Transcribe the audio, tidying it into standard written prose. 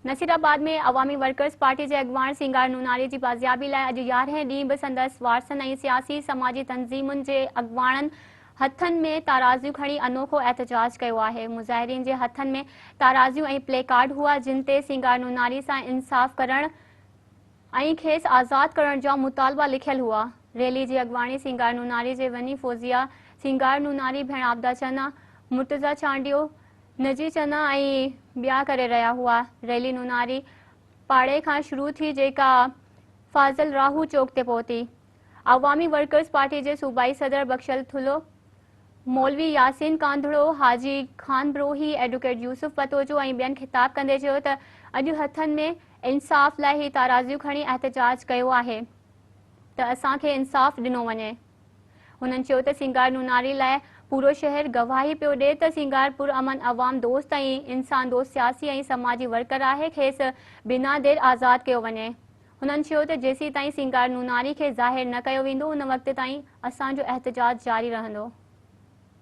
नसीराबाद में अवामी workers party के अगवान सिंगार नूनारी की बाजियाबी लाइ अॼु 11हें ॾींहुं बि संदसि वारसनि ऐं सियासी समाजी तंज़ीमुनि के अगवाणनि हथनि में ताराज़ियूं खणी अनोखो एहतजाज किया है। मुज़ाहिरीन के हथनि में ताराज़ियूं ऐं प्ले कार्ड हुआ जिन ते सिंगार नूनारी से इंसाफ़ करण ऐं खेस आज़ाद करण जा मुतालबा लिखियल हुआ। रैली की अगवानी सिंगार नूनारी के वनी फौजिया सिंगार नूनारी भेण आबदा चन्ना मुर्तज़ा चांडियो नजी चन्ना ऐं ॿिया करे रहा हुआ। रैली नूनारी पाड़े का शुरू थी जेका फाज़ल राहू चौक ते पहुती। अवामी वर्कर्स पार्टी के सूबाई सदर बख्शल थुलो मौलवी यासीन कांधड़ो हाजी खान ब्रोही एडवोकेट यूसुफ पतोजो ऐं ॿियनि खिताब कंदे चयो त अॼु हथनि में इंसाफ़ लाइ ही ताराज़ियूं खणी एहतजाज कियो आहे त असांखे इंसाफ़ ॾिनो वञे। हुननि चयो त सिंगार नूनारी लाइ पूरो शहर गवाही पियो ॾिए त सिंगार पुरअमन अवाम दोस्त ऐं इंसान दोस्त सियासी ऐं समाजी वर्कर आहे खेसि बिना देर आज़ाद कियो वञे। हुननि चयो त जेसीं ताईं सिंगार नूनारी खे ज़ाहिर न कयो वेंदो उन वक़्त ताईं असांजो एहतजाज जारी रहंदो।